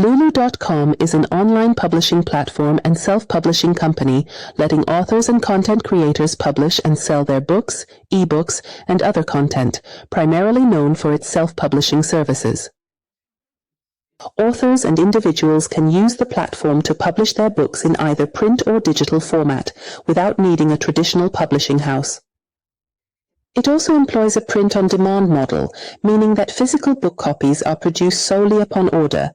Lulu.com is an online publishing platform and self-publishing company letting authors and content creators publish and sell their books, ebooks, and other content, primarily known for its self-publishing services. Authors and individuals can use the platform to publish their books in either print or digital format without needing a traditional publishing house. It also employs a print-on-demand model, meaning that physical book copies are produced solely upon order.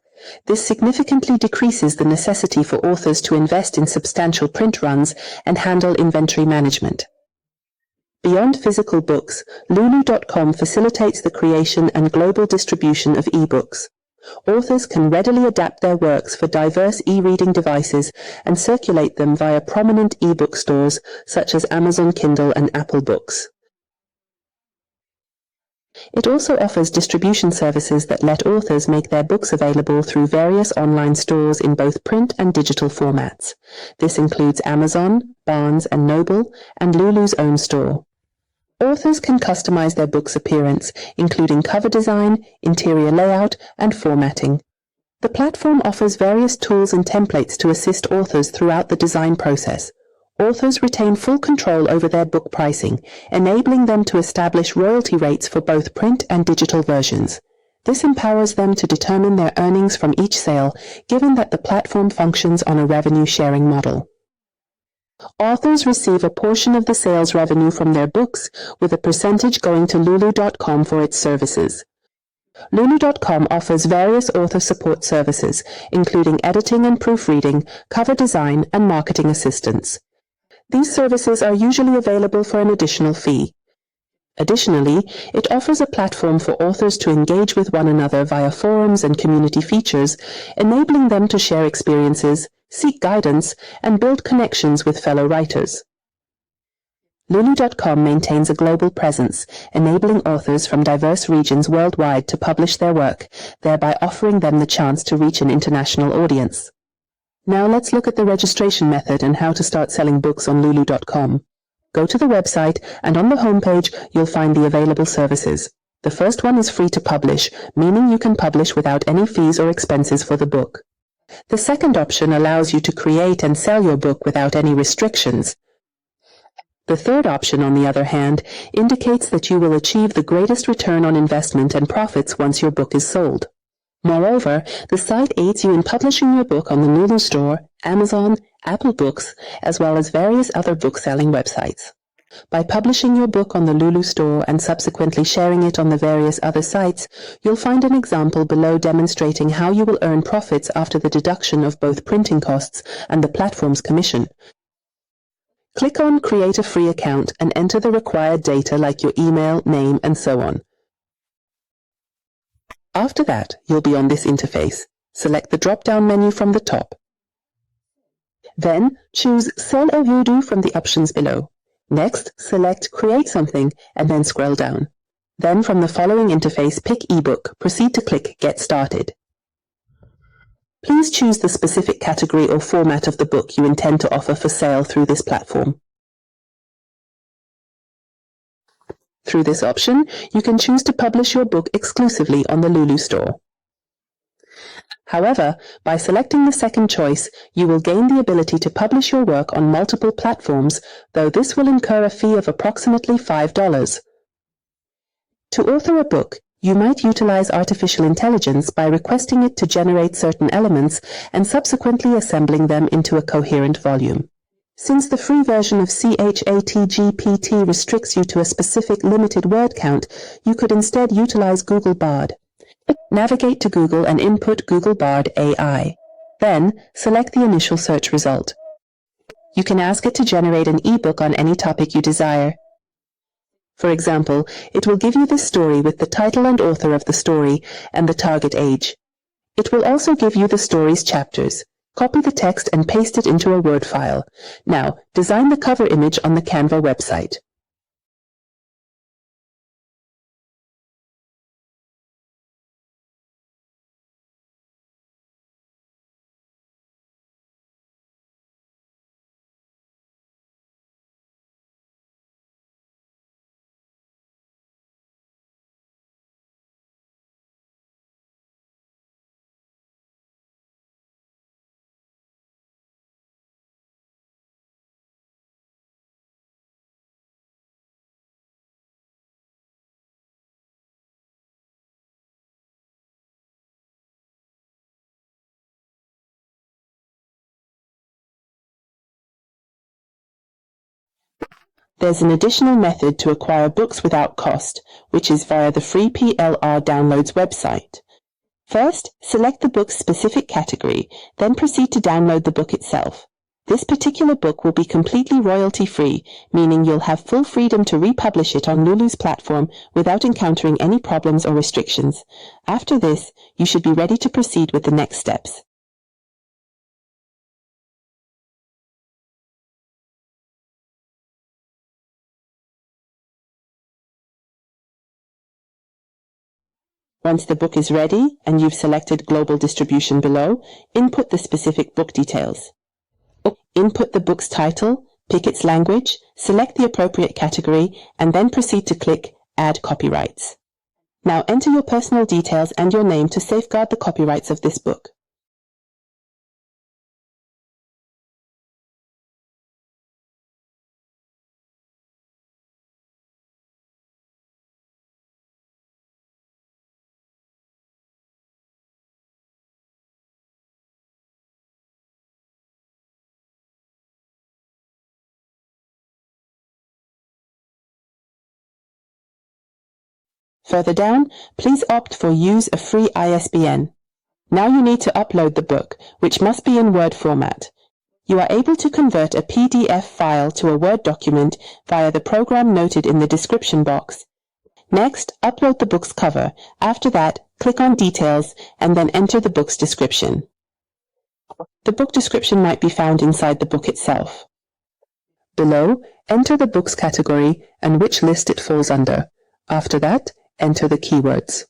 This significantly decreases the necessity for authors to invest in substantial print runs and handle inventory management. Beyond physical books, Lulu.com facilitates the creation and global distribution of ebooks. Authors can readily adapt their works for diverse e-reading devices and circulate them via prominent ebook stores such as Amazon Kindle and Apple Books. It also offers distribution services that let authors make their books available through various online stores in both print and digital formats. This includes Amazon, Barnes & Noble, and Lulu's own store. Authors can customize their book's appearance, including cover design, interior layout, and formatting. The platform offers various tools and templates to assist authors throughout the design process. Authors retain full control over their book pricing, enabling them to establish royalty rates for both print and digital versions. This empowers them to determine their earnings from each sale, given that the platform functions on a revenue-sharing model. Authors receive a portion of the sales revenue from their books, with a percentage going to Lulu.com for its services. Lulu.com offers various author support services, including editing and proofreading, cover design, and marketing assistance. These services are usually available for an additional fee. Additionally, it offers a platform for authors to engage with one another via forums and community features, enabling them to share experiences, seek guidance, and build connections with fellow writers. Lulu.com maintains a global presence, enabling authors from diverse regions worldwide to publish their work, thereby offering them the chance to reach an international audience. Now let's look at the registration method and how to start selling books on Lulu.com. Go to the website, and on the homepage you'll find the available services. The first one is free to publish, meaning you can publish without any fees or expenses for the book. The second option allows you to create and sell your book without any restrictions. The third option, on the other hand, indicates that you will achieve the greatest return on investment and profits once your book is sold. Moreover, the site aids you in publishing your book on the Lulu store, Amazon, Apple Books, as well as various other book-selling websites. By publishing your book on the Lulu store and subsequently sharing it on the various other sites, you'll find an example below demonstrating how you will earn profits after the deduction of both printing costs and the platform's commission. Click on Create a Free Account and enter the required data like your email, name, and so on. After that, you'll be on this interface. Select the drop-down menu from the top. Then, choose Sell a Voodoo from the options below. Next, select Create Something and then scroll down. Then from the following interface, pick eBook. Proceed to click Get Started. Please choose the specific category or format of the book you intend to offer for sale through this platform. Through this option, you can choose to publish your book exclusively on the Lulu store. However, by selecting the second choice, you will gain the ability to publish your work on multiple platforms, though this will incur a fee of approximately $5. To author a book, you might utilize artificial intelligence by requesting it to generate certain elements and subsequently assembling them into a coherent volume. Since the free version of ChatGPT restricts you to a specific limited word count, you could instead utilize Google Bard. Navigate to Google and input Google Bard AI. Then, select the initial search result. You can ask it to generate an ebook on any topic you desire. For example, it will give you this story with the title and author of the story and the target age. It will also give you the story's chapters. Copy the text and paste it into a Word file. Now, design the cover image on the Canva website. There's an additional method to acquire books without cost, which is via the free PLR Downloads website. First, select the book's specific category, then proceed to download the book itself. This particular book will be completely royalty-free, meaning you'll have full freedom to republish it on Lulu's platform without encountering any problems or restrictions. After this, you should be ready to proceed with the next steps. Once the book is ready and you've selected global distribution below, input the specific book details. Input the book's title, pick its language, select the appropriate category, and then proceed to click Add Copyrights. Now enter your personal details and your name to safeguard the copyrights of this book. Further down, please opt for Use a free ISBN. Now you need to upload the book, which must be in Word format. You are able to convert a PDF file to a Word document via the program noted in the description box. Next, upload the book's cover. After that, click on Details and then enter the book's description. The book description might be found inside the book itself. Below, enter the book's category and which list it falls under. After that, enter the keywords.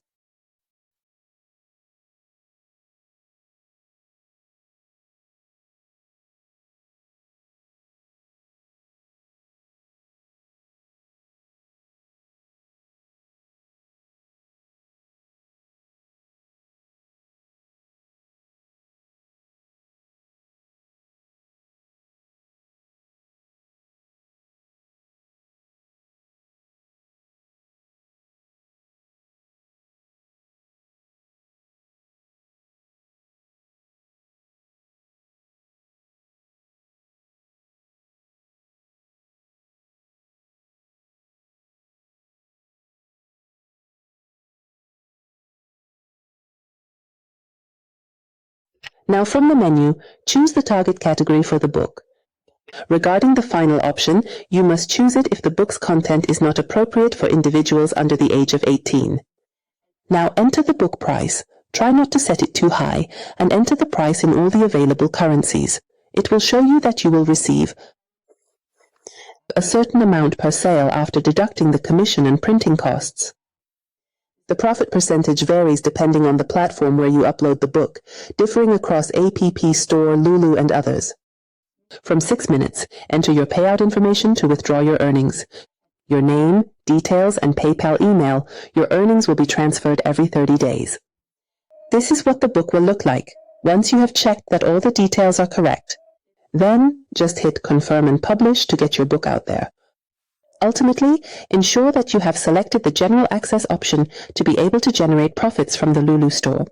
Now from the menu, choose the target category for the book. Regarding the final option, you must choose it if the book's content is not appropriate for individuals under the age of 18. Now enter the book price. Try not to set it too high, and enter the price in all the available currencies. It will show you that you will receive a certain amount per sale after deducting the commission and printing costs. The profit percentage varies depending on the platform where you upload the book, differing across App Store, Lulu, and others. From 6 minutes, enter your payout information to withdraw your earnings. Your name, details, and PayPal email. Your earnings will be transferred every 30 days. This is what the book will look like once you have checked that all the details are correct. Then, just hit Confirm and Publish to get your book out there. Ultimately, ensure that you have selected the General Access option to be able to generate profits from the Lulu store.